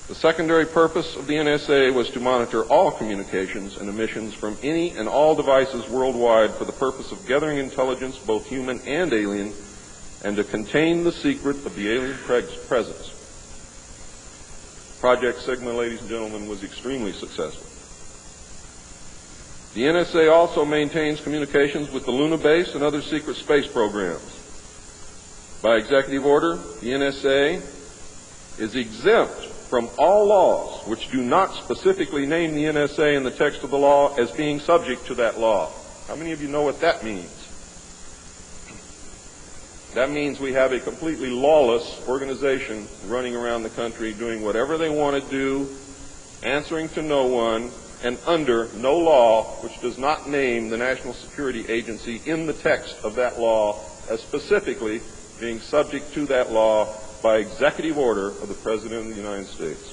The secondary purpose of the NSA was to monitor all communications and emissions from any and all devices worldwide for the purpose of gathering intelligence, both human and alien, and to contain the secret of the alien presence. Project Sigma, ladies and gentlemen, was extremely successful. The NSA also maintains communications with the Luna base and other secret space programs. By executive order, the NSA is exempt from all laws which do not specifically name the NSA in the text of the law as being subject to that law. How many of you know what that means? That means we have a completely lawless organization running around the country doing whatever they want to do, answering to no one, and under no law which does not name the National Security Agency in the text of that law as specifically being subject to that law by executive order of the President of the United States.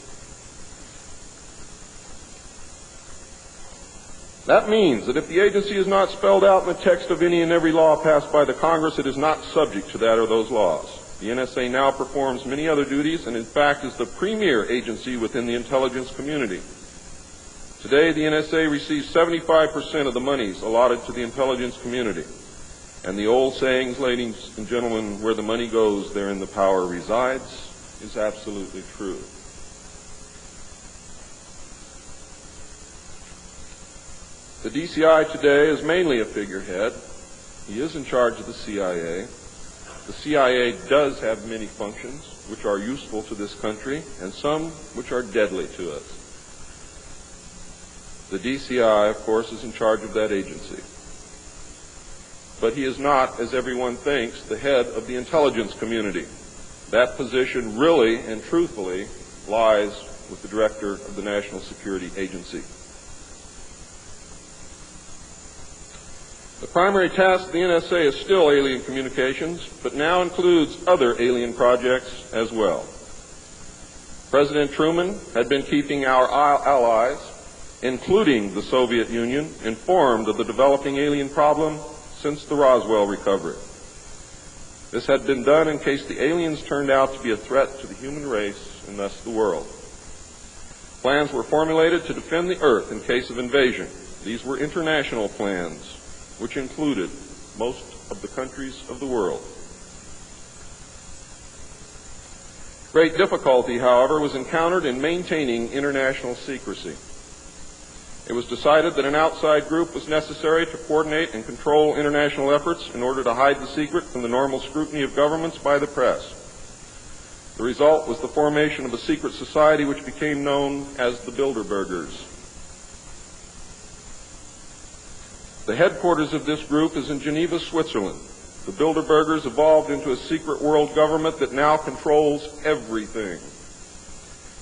That means that if the agency is not spelled out in the text of any and every law passed by the Congress, it is not subject to that or those laws. The NSA now performs many other duties and, in fact, is the premier agency within the intelligence community. Today, the NSA receives 75% of the monies allotted to the intelligence community. And the old sayings, ladies and gentlemen, where the money goes, therein the power resides, is absolutely true. The DCI today is mainly a figurehead. He is in charge of the CIA. The CIA does have many functions which are useful to this country and some which are deadly to us. The DCI, of course, is in charge of that agency. But he is not, as everyone thinks, the head of the intelligence community. That position really and truthfully lies with the director of the National Security Agency. The primary task of the NSA is still alien communications, but now includes other alien projects as well. President Truman had been keeping our allies, including the Soviet Union, informed of the developing alien problem since the Roswell recovery. This had been done in case the aliens turned out to be a threat to the human race and thus the world. Plans were formulated to defend the Earth in case of invasion. These were international plans, which included most of the countries of the world. Great difficulty, however, was encountered in maintaining international secrecy. It was decided that an outside group was necessary to coordinate and control international efforts in order to hide the secret from the normal scrutiny of governments by the press. The result was the formation of a secret society which became known as the Bilderbergers. The headquarters of this group is in Geneva, Switzerland. The Bilderbergers evolved into a secret world government that now controls everything.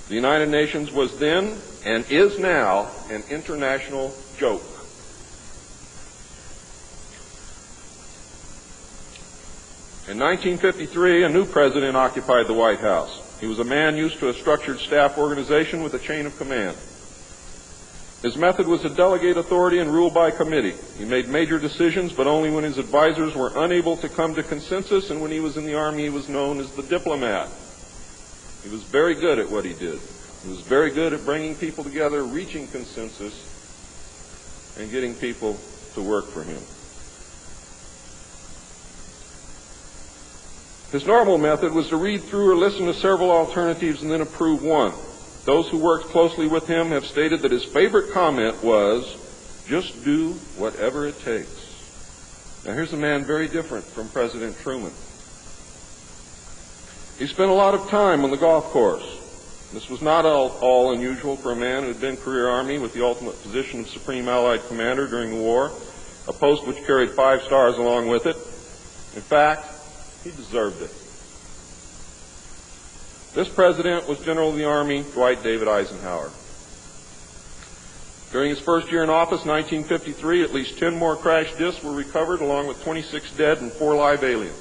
The United Nations was then and is now an international joke. In 1953, a new president occupied the White House. He was a man used to a structured staff organization with a chain of command. His method was to delegate authority and rule by committee. He made major decisions, but only when his advisors were unable to come to consensus, and when he was in the Army, he was known as the diplomat. He was very good at what he did. He was very good at bringing people together, reaching consensus, and getting people to work for him. His normal method was to read through or listen to several alternatives and then approve one. Those who worked closely with him have stated that his favorite comment was, "Just do whatever it takes." Now here's a man very different from President Truman. He spent a lot of time on the golf course. This was not all unusual for a man who had been career Army with the ultimate position of Supreme Allied Commander during the war, a post which carried 5 stars along with it. In fact, he deserved it. This president was General of the Army Dwight David Eisenhower. During his first year in office, 1953, at least 10 more crash disks were recovered, along with 26 dead and 4 live aliens.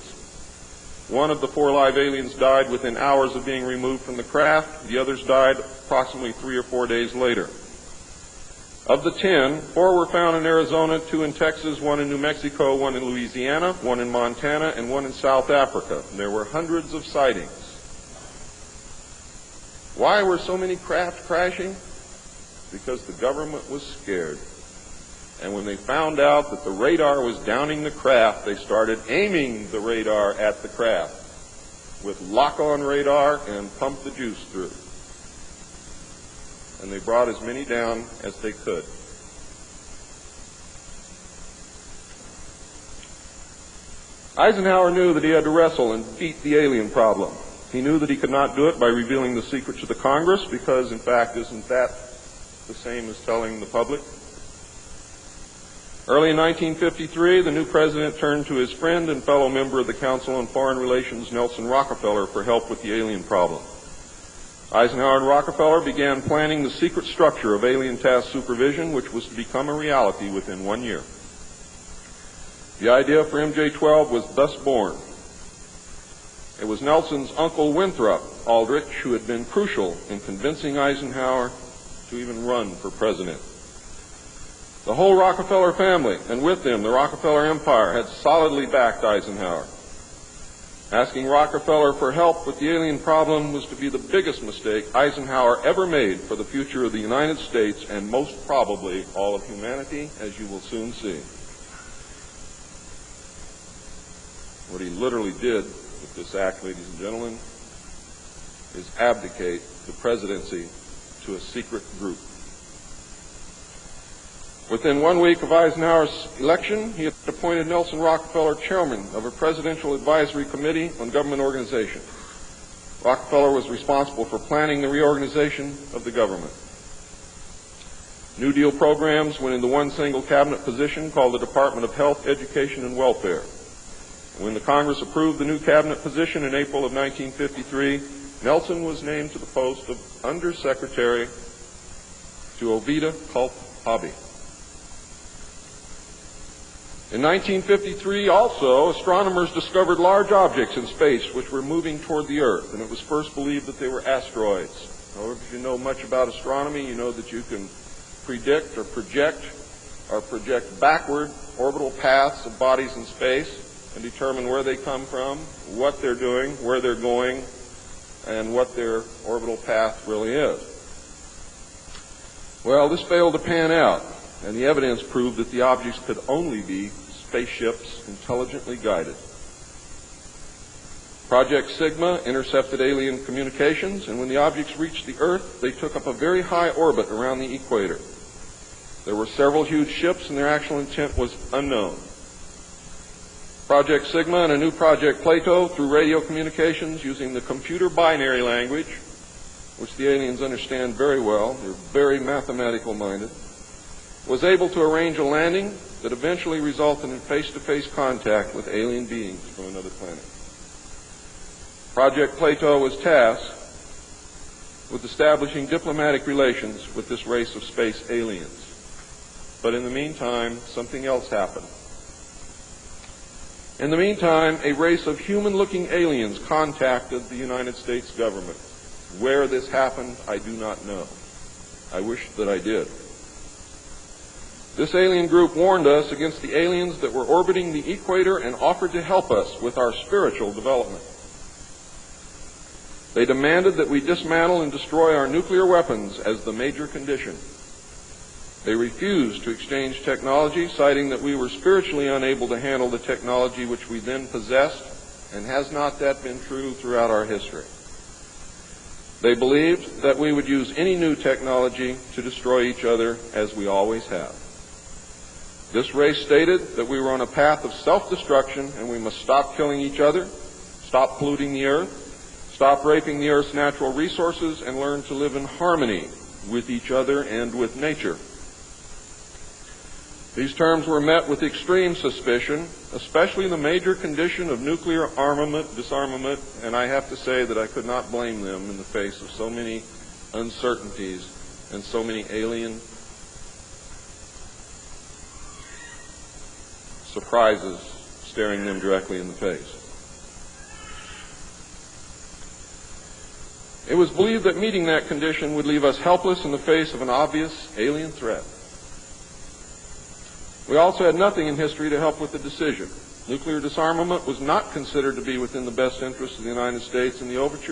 One of the 4 live aliens died within hours of being removed from the craft. The others died approximately 3 or 4 days later. Of the 10, 4 were found in Arizona, 2 in Texas, 1 in New Mexico, 1 in Louisiana, 1 in Montana, and 1 in South Africa. There were hundreds of sightings. Why were so many craft crashing? Because the government was scared. And when they found out that the radar was downing the craft, they started aiming the radar at the craft with lock-on radar and pump the juice through. And they brought as many down as they could. Eisenhower knew that he had to wrestle and beat the alien problem. He knew that he could not do it by revealing the secret to the Congress because, in fact, isn't that the same as telling the public? Early in 1953, the new president turned to his friend and fellow member of the Council on Foreign Relations, Nelson Rockefeller, for help with the alien problem. Eisenhower and Rockefeller began planning the secret structure of alien task supervision, which was to become a reality within 1 year. The idea for MJ-12 was thus born. It was Nelson's uncle Winthrop Aldrich who had been crucial in convincing Eisenhower to even run for president. The whole Rockefeller family, and with them the Rockefeller Empire, had solidly backed Eisenhower. Asking Rockefeller for help with the alien problem was to be the biggest mistake Eisenhower ever made for the future of the United States and most probably all of humanity, as you will soon see. What he literally did with this act, ladies and gentlemen, is abdicate the presidency to a secret group. Within 1 week of Eisenhower's election, he had appointed Nelson Rockefeller chairman of a presidential advisory committee on government organization. Rockefeller was responsible for planning the reorganization of the government. New Deal programs went into one single cabinet position called the Department of Health, Education, and Welfare. When the Congress approved the new cabinet position in April of 1953, Nelson was named to the post of Undersecretary to Ovida Culp Hobby. In 1953, also, astronomers discovered large objects in space which were moving toward the Earth, and it was first believed that they were asteroids. However, if you know much about astronomy, you know that you can predict or project backward orbital paths of bodies in space and determine where they come from, what they're doing, where they're going, and what their orbital path really is. Well, this failed to pan out, and the evidence proved that the objects could only be spaceships intelligently guided. Project Sigma intercepted alien communications, and when the objects reached the Earth, they took up a very high orbit around the equator. There were several huge ships, and their actual intent was unknown. Project Sigma and a new Project Plato, through radio communications using the computer binary language, which the aliens understand very well, they're very mathematical minded, was able to arrange a landing that eventually resulted in face-to-face contact with alien beings from another planet. Project Plato was tasked with establishing diplomatic relations with this race of space aliens. But in the meantime, something else happened. In the meantime, a race of human-looking aliens contacted the United States government. Where this happened, I do not know. I wish that I did. This alien group warned us against the aliens that were orbiting the equator and offered to help us with our spiritual development. They demanded that we dismantle and destroy our nuclear weapons as the major condition. They refused to exchange technology, citing that we were spiritually unable to handle the technology which we then possessed, and has not that been true throughout our history? They believed that we would use any new technology to destroy each other, as we always have. This race stated that we were on a path of self-destruction, and we must stop killing each other, stop polluting the earth, stop raping the earth's natural resources, and learn to live in harmony with each other and with nature. These terms were met with extreme suspicion, especially the major condition of nuclear armament, disarmament, and I have to say that I could not blame them in the face of so many uncertainties and so many alien surprises staring them directly in the face. It was believed that meeting that condition would leave us helpless in the face of an obvious alien threat. We also had nothing in history to help with the decision. Nuclear disarmament was not considered to be within the best interests of the United States, and the overture